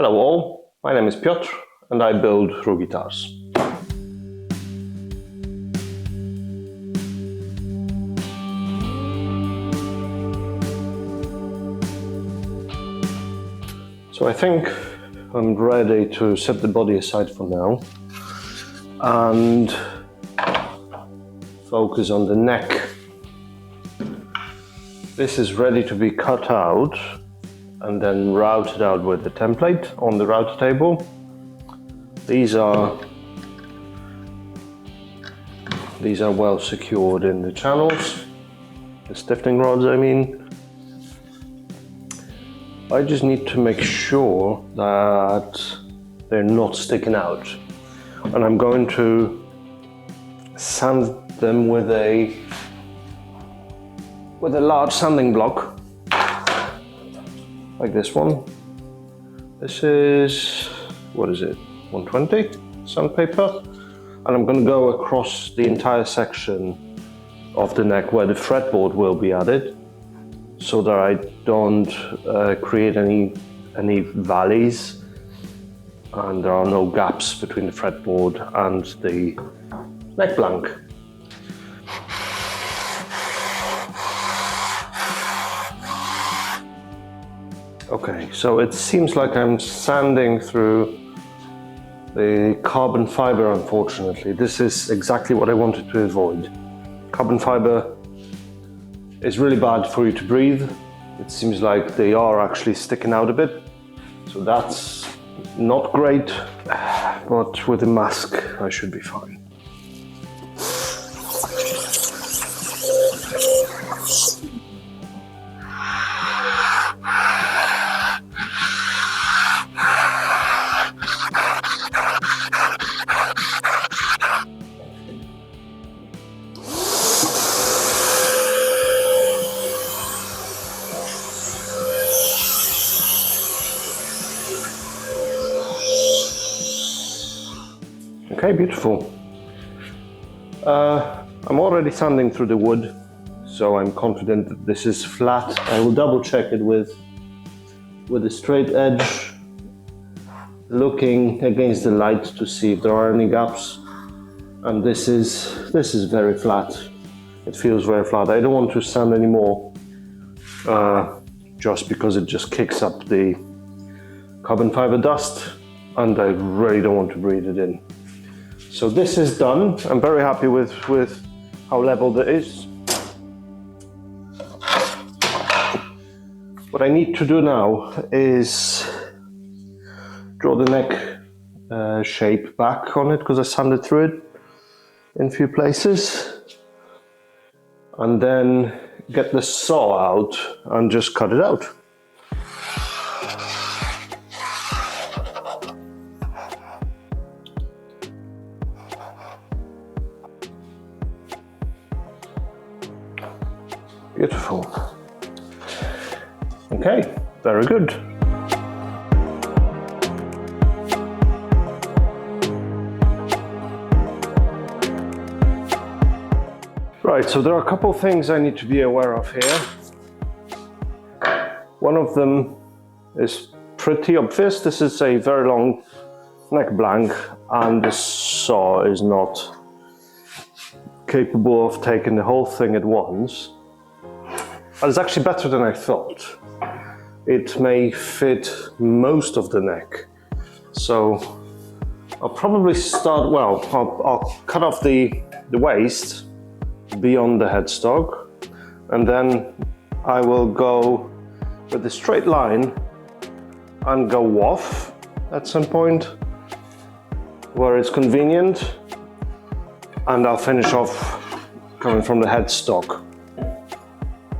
Hello all, my name is Piotr and I build Ru guitars. So I think I'm ready to set the body aside for now and focus on the neck. This is ready to be cut out and then routed out with the template on the router table. These are well secured in the channels, the stiffening rods I mean. I just need to make sure that they're not sticking out. And I'm going to sand them with a large sanding block, like this one. This is, what is it, 120 sandpaper. And I'm going to go across the entire section of the neck where the fretboard will be added, so that I don't create any valleys and there are no gaps between the fretboard and the neck blank. Okay, so it seems like I'm sanding through the carbon fiber, unfortunately. This is exactly what I wanted to avoid. Carbon fiber is really bad for you to breathe. It seems like they are actually sticking out a bit, so that's not great, but with a mask I should be fine. Okay, beautiful. I'm already sanding through the wood, so I'm confident that this is flat. I will double check it with a straight edge, looking against the light to see if there are any gaps. And this is very flat. It feels very flat. I don't want to sand anymore, just because it just kicks up the carbon fiber dust, and I really don't want to breathe it in. So this is done. I'm very happy with how leveled it is. What I need to do now is draw the neck shape back on it, because I sanded through it in a few places. And then get the saw out and just cut it out. Beautiful. Okay, very good. Right, so there are a couple of things I need to be aware of here. One of them is pretty obvious. This is a very long neck blank and the saw is not capable of taking the whole thing at once. But it's actually better than I thought. It may fit most of the neck. So I'll probably start, well, I'll cut off the waist beyond the headstock, and then I will go with a straight line and go off at some point where it's convenient, and I'll finish off coming from the headstock.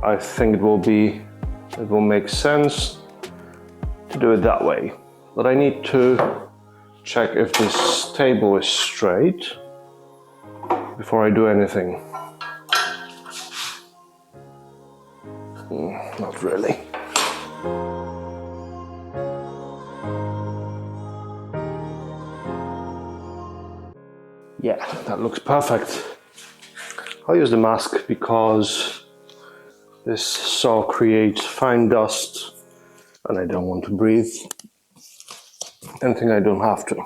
I think it will make sense to do it that way. But I need to check if this table is straight before I do anything. Not really. Yeah, that looks perfect. I'll use the mask because this saw creates fine dust and I don't want to breathe. anything I don't have to.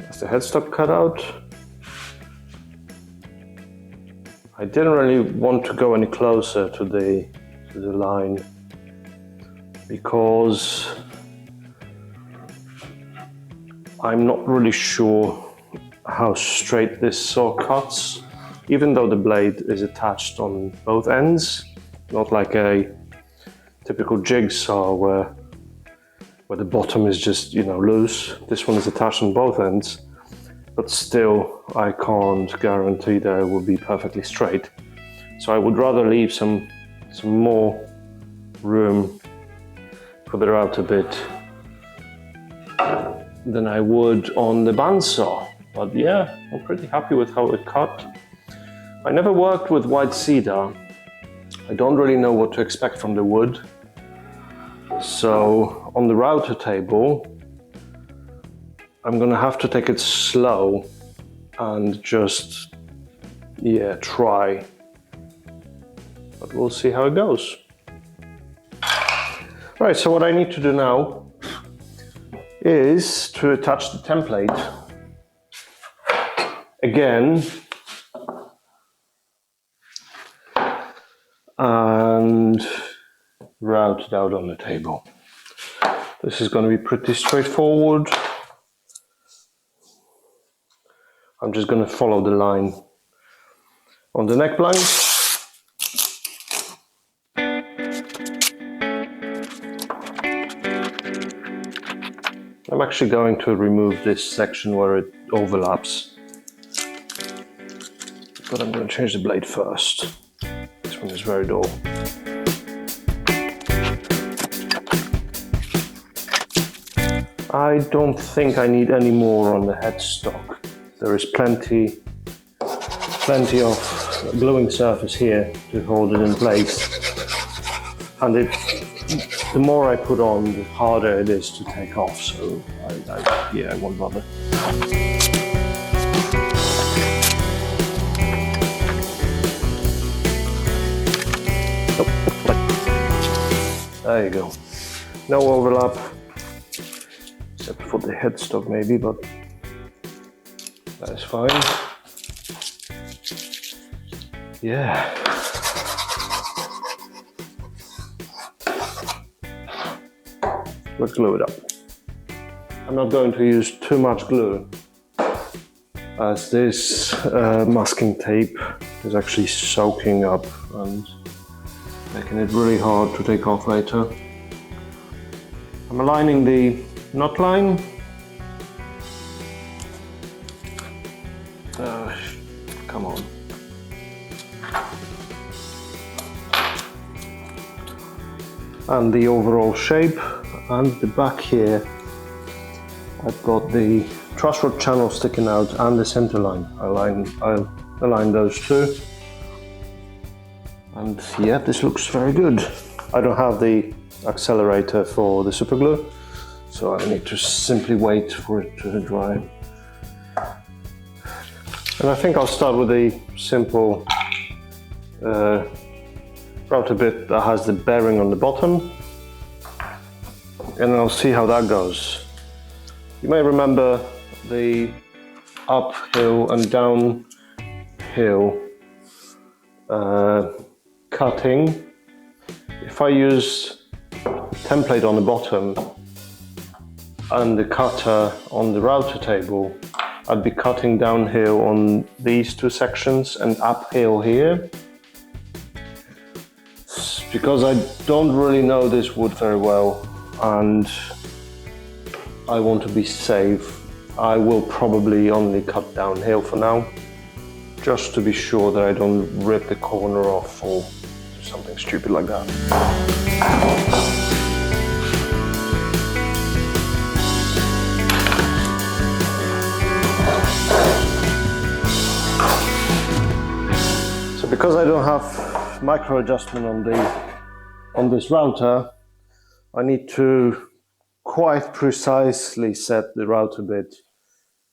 That's the headstock cut out. I didn't really want to go any closer to the line because I'm not really sure how straight this saw cuts, even though the blade is attached on both ends, not like a typical jigsaw where the bottom is just, you know, loose. This one is attached on both ends, but still I can't guarantee that it will be perfectly straight. So I would rather leave some more room further out a bit than I would on the bandsaw. But yeah, I'm pretty happy with how it cut. I never worked with white cedar. I don't really know what to expect from the wood. So on the router table, I'm gonna have to take it slow and just, yeah, try. But we'll see how it goes. Right, so what I need to do now is to attach the template again and route it out on the table. This is going to be pretty straightforward. I'm just going to follow the line on the neck blind. I'm actually going to remove this section where it overlaps, but I'm going to change the blade first. This one is very dull. I don't think I need any more on the headstock. There is plenty of gluing surface here to hold it in place, and the more I put on, the harder it is to take off. So I won't bother. There you go. No overlap, except for the headstock maybe, but that is fine. Yeah. Let's glue it up. I'm not going to use too much glue, as this masking tape is actually soaking up and making it really hard to take off later. I'm aligning the knot line. Come on. And the overall shape, and the back here I've got the truss rod channel sticking out and the center line. I'll align those two, and yeah, this looks very good. I don't have the accelerator for the super glue, so I need to simply wait for it to dry. And I think I'll start with a simple router bit that has the bearing on the bottom, and I'll see how that goes. You may remember the uphill and downhill cutting. If I use template on the bottom and the cutter on the router table, I'd be cutting downhill on these two sections and uphill here. Because I don't really know this wood very well and I want to be safe, I will probably only cut downhill for now, just to be sure that I don't rip the corner off or something stupid like that. So because I don't have micro adjustment on this router, I need to quite precisely set the router bit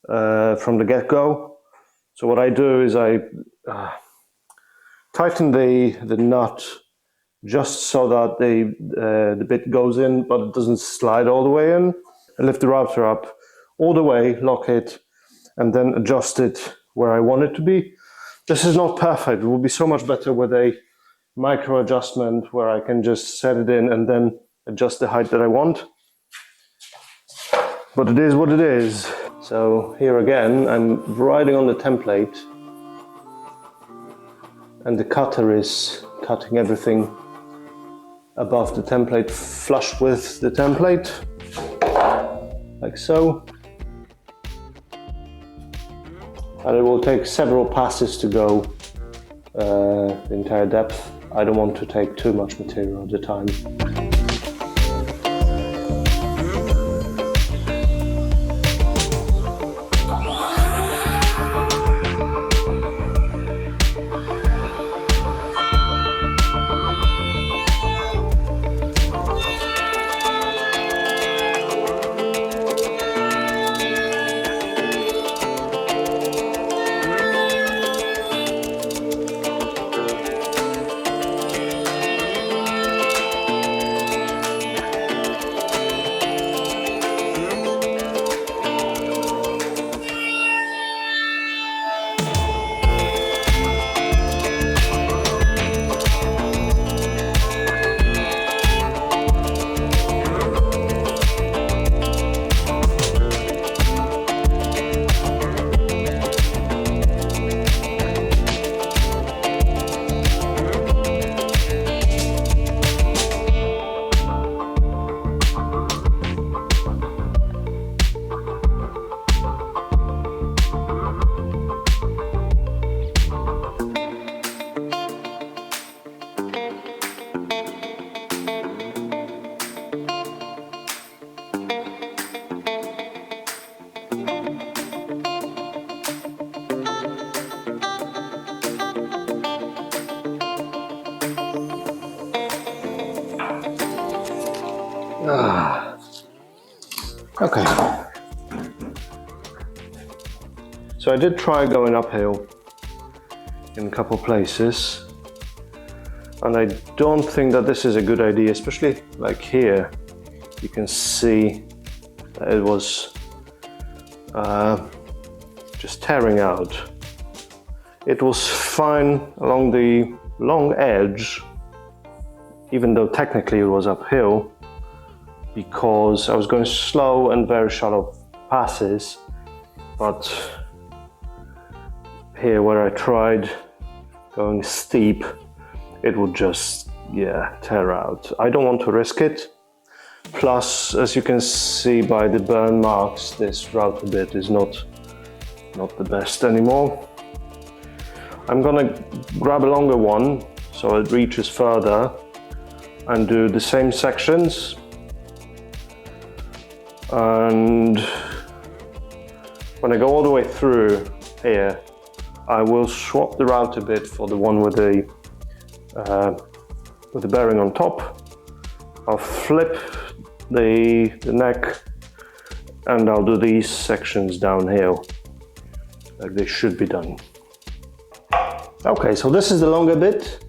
from the get-go. So what I do is I tighten the nut just so that the bit goes in, but it doesn't slide all the way in. I lift the router up all the way, lock it, and then adjust it where I want it to be. This is not perfect. It will be so much better with a micro adjustment where I can just set it in and then adjust the height that I want. But it is what it is. So here again, I'm riding on the template and the cutter is cutting everything above the template, flush with the template, like so. And it will take several passes to go the entire depth. I don't want to take too much material at a time. Okay. So I did try going uphill in a couple places, and I don't think that this is a good idea, especially like here. You can see that it was just tearing out. It was fine along the long edge, even though technically it was uphill, because I was going slow and very shallow passes, but here where I tried going steep, it would just, tear out. I don't want to risk it. Plus, as you can see by the burn marks, this router bit is not the best anymore. I'm gonna grab a longer one so it reaches further and do the same sections. And when I go all the way through here, I will swap the router bit for the one with the bearing on top. I'll flip the neck and I'll do these sections downhill. like they should be done. Okay, so this is the longer bit.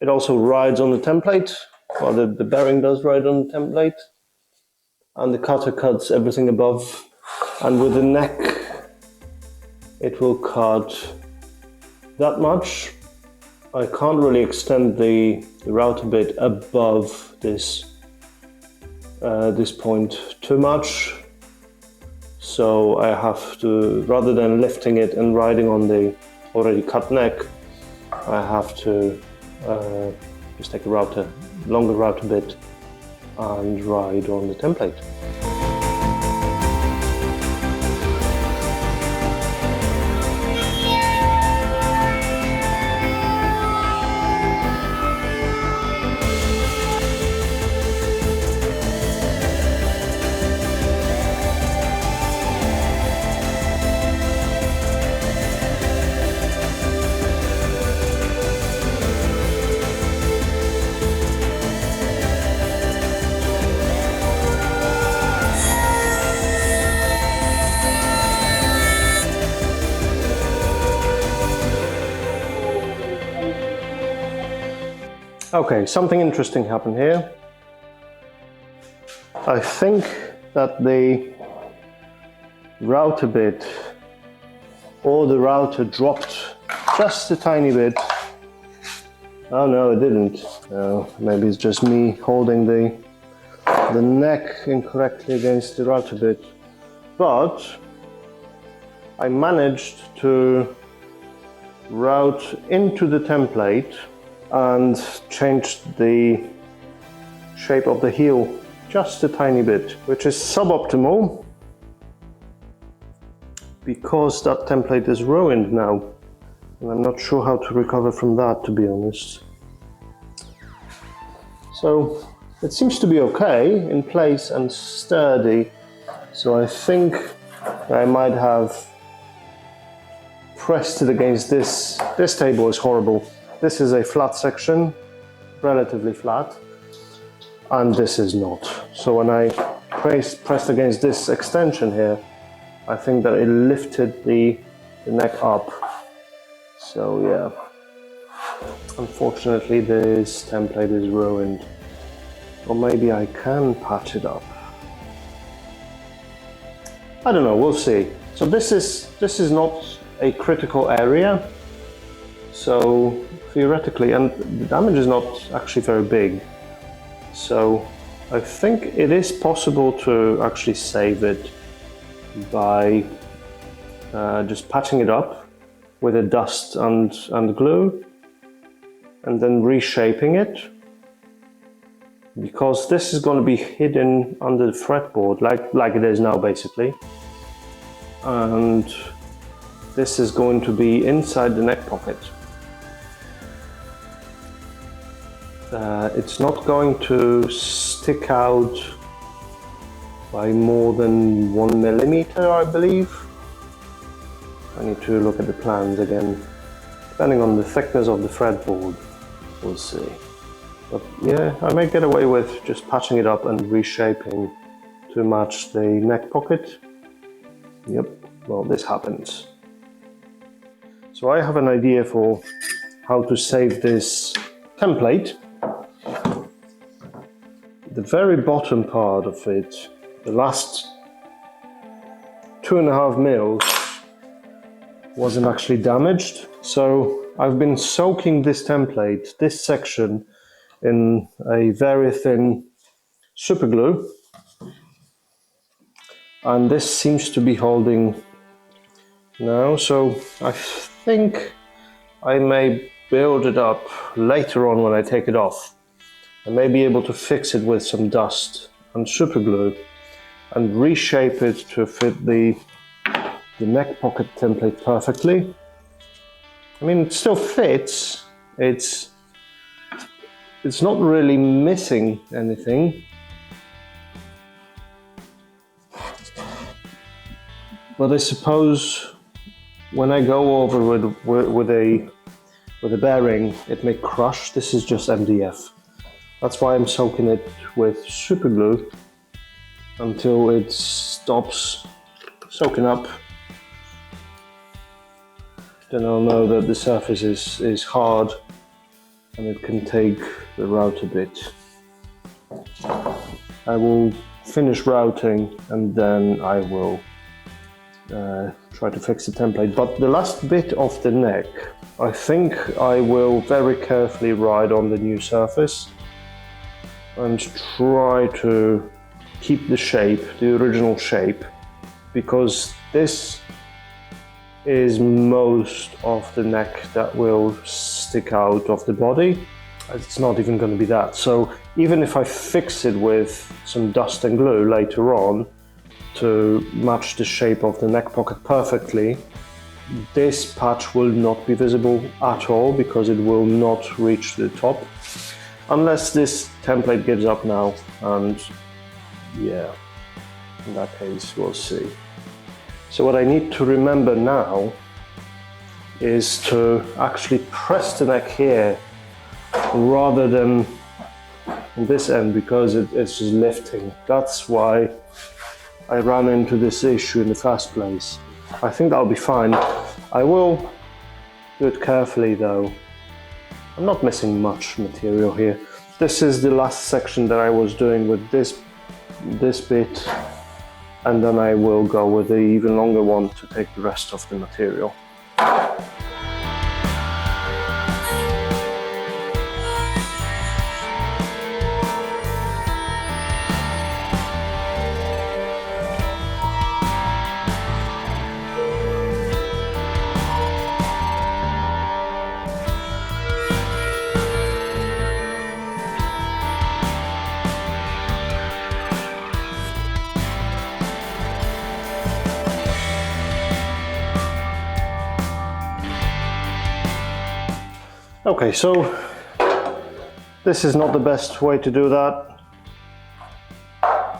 It also rides on the template, or the bearing does ride on the template. And the cutter cuts everything above. And with the neck, it will cut that much. I can't really extend the router bit above this point too much. So I have to, rather than lifting it and riding on the already cut neck, I have to just take a longer router bit and ride on the template. Okay, something interesting happened here. I think that the router bit, or the router dropped just a tiny bit. Oh no, it didn't. No, maybe it's just me holding the neck incorrectly against the router bit. But I managed to route into the template and changed the shape of the heel just a tiny bit, which is suboptimal because that template is ruined now, and I'm not sure how to recover from that, to be honest. So it seems to be okay in place and sturdy, so I think I might have pressed it against this. This table is horrible. This is a flat section, relatively flat, and this is not. So when I pressed against this extension here, I think that it lifted the neck up. So yeah, unfortunately this template is ruined. Or maybe I can patch it up. I don't know, we'll see. So this is not a critical area. So theoretically, and the damage is not actually very big, so I think it is possible to actually save it by just patching it up with a dust and glue, and then reshaping it, because this is going to be hidden under the fretboard like it is now basically, and this is going to be inside the neck pocket. It's not going to stick out by more than 1 millimeter, I believe. I need to look at the plans again. Depending on the thickness of the fretboard, we'll see. But yeah, I may get away with just patching it up and reshaping to match the neck pocket. Yep, well, this happens. So I have an idea for how to save this template. The very bottom part of it, the last 2.5 mils, wasn't actually damaged. So I've been soaking this template, this section, in a very thin super glue. And this seems to be holding now. So I think I may build it up later on when I take it off. I may be able to fix it with some dust and super glue and reshape it to fit the neck pocket template perfectly. I mean, it still fits. It's not really missing anything. But I suppose when I go over with a bearing, it may crush. This is just MDF. That's why I'm soaking it with super glue. until it stops soaking up. Then I'll know that the surface is hard and it can take the route a bit. I will finish routing and then I will try to fix the template. But the last bit of the neck, I think I will very carefully ride on the new surface and try to keep the shape, the original shape, because this is most of the neck that will stick out of the body. It's not even going to be that. So even if I fix it with some dust and glue later on to match the shape of the neck pocket perfectly, this patch will not be visible at all because it will not reach the top. Unless this template gives up now, and yeah, in that case we'll see. So what I need to remember now is to actually press the neck here rather than on this end, because it's just lifting. That's why I ran into this issue in the first place. I think that'll be fine. I will do it carefully though. I'm not missing much material here. This is the last section that I was doing with this bit, and then I will go with the even longer one to take the rest of the material. Okay, so this is not the best way to do that.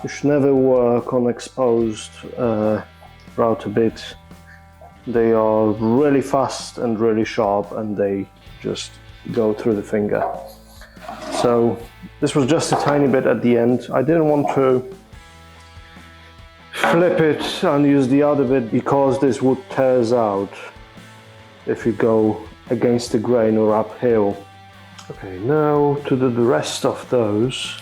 You should never work on exposed router bit. They are really fast and really sharp and they just go through the finger. So this was just a tiny bit at the end. I didn't want to flip it and use the other bit because this would tears out if you go against the grain or uphill. Okay, now to do the rest of those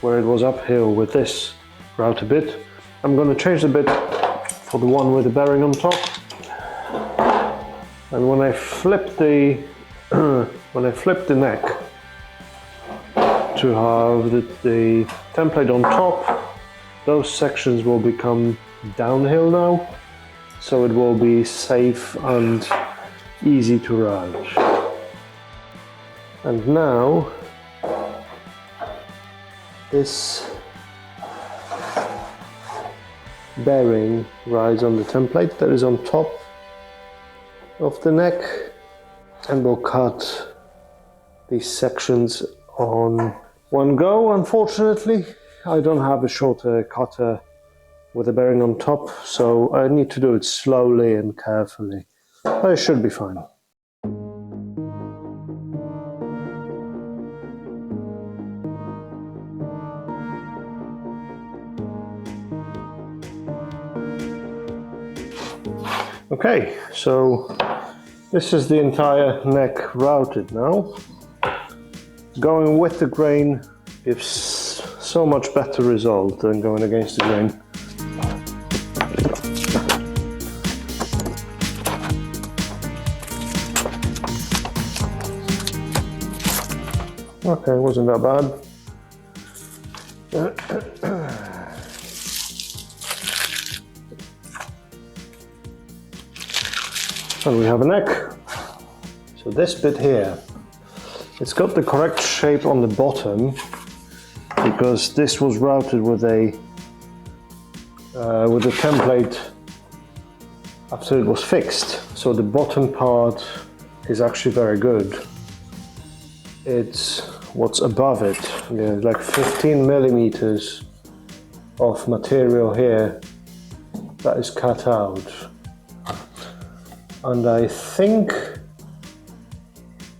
where it was uphill with this router bit. I'm going to change the bit for the one with the bearing on top. And when I flip the neck to have the template on top, those sections will become downhill now, so it will be safe and easy to route. And now this bearing rides on the template that is on top of the neck, and we'll cut these sections on one go. Unfortunately, I don't have a shorter cutter with a bearing on top, so I need to do it slowly and carefully. But it should be fine. Okay, so this is the entire neck routed now. Going with the grain gives so much better result than going against the grain. Okay, wasn't that bad. And we have a neck. So this bit here, it's got the correct shape on the bottom because this was routed with a template after it was fixed. So the bottom part is actually very good. It's what's above it. There's like 15 millimeters of material here that is cut out. And I think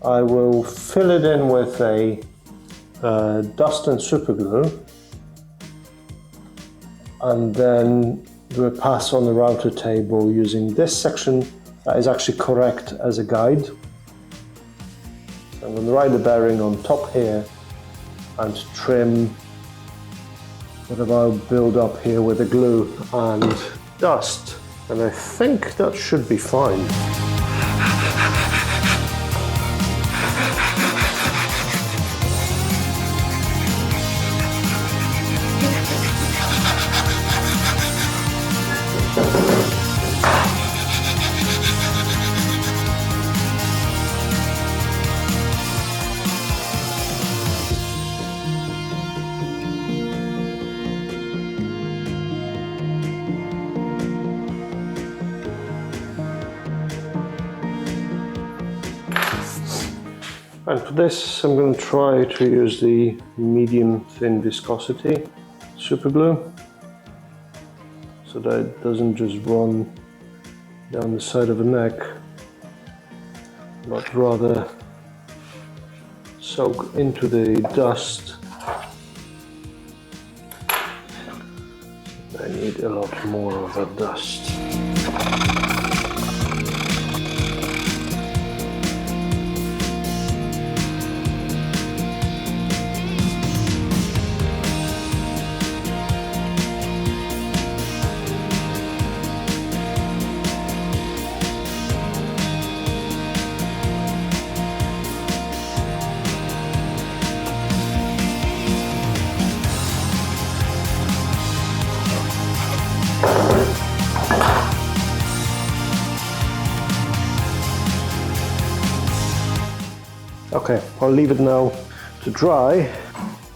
I will fill it in with a dust and super glue and then do a pass on the router table using this section that is actually correct as a guide. I'm going to ride the bearing on top here and trim whatever I'll build up here with the glue and dust, and I think that should be fine. And for this, I'm going to try to use the medium thin viscosity super glue so that it doesn't just run down the side of the neck, but rather soak into the dust. I need a lot more of that dust. Okay, I'll leave it now to dry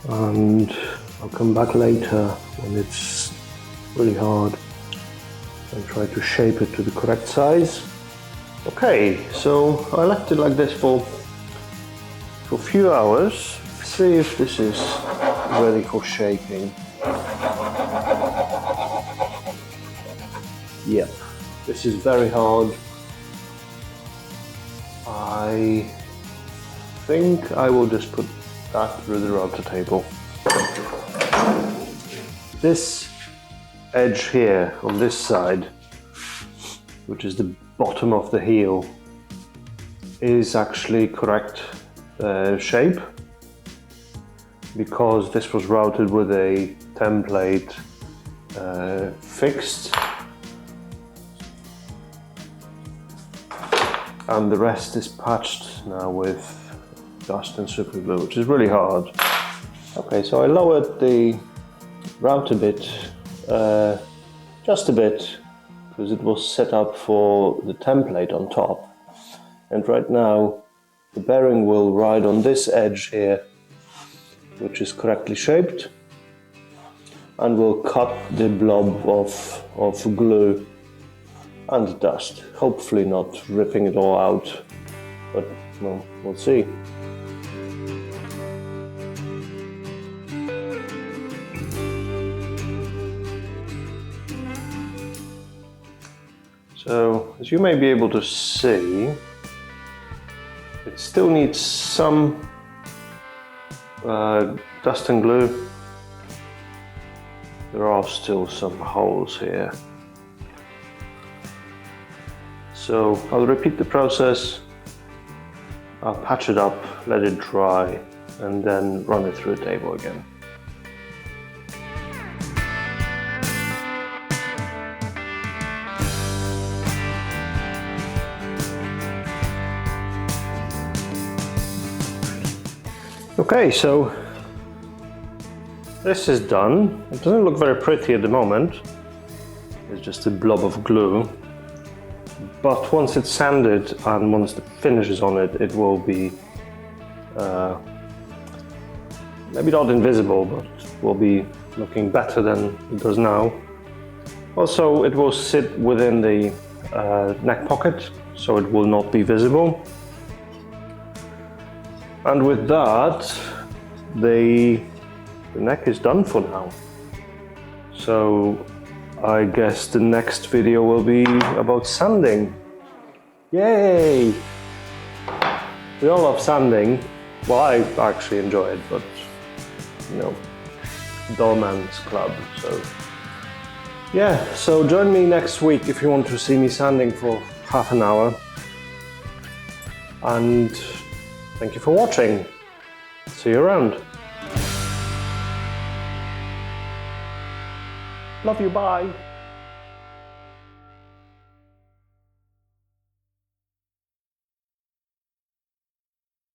and I'll come back later when it's really hard and try to shape it to the correct size. Okay, so I left it like this for a few hours. See if this is ready for shaping. Yep, this is very hard. I think I will just put that through the router table. This edge here on this side, which is the bottom of the heel, is actually correct shape because this was routed with a template fixed, and the rest is patched now with dust and super glue, which is really hard. Okay, so I lowered the router bit just a bit because it was set up for the template on top, and right now the bearing will ride on this edge here, which is correctly shaped, and will cut the blob of glue and dust, hopefully not ripping it all out, but well, we'll see. So, as you may be able to see, it still needs some dust and glue. There are still some holes here. So I'll repeat the process. I'll patch it up, let it dry, and then run it through a table again. Okay, so this is done. It doesn't look very pretty at the moment. It's just a blob of glue. But once it's sanded and once the finish is on it, it will be maybe not invisible, but will be looking better than it does now. Also, it will sit within the neck pocket, so it will not be visible. And with that, the neck is done for now. So I guess the next video will be about sanding. Yay! We all love sanding. Well, I actually enjoy it, but you know, dull man's club. So Yeah, so join me next week if you want to see me sanding for half an hour. And thank you for watching. See you around. Love you, bye.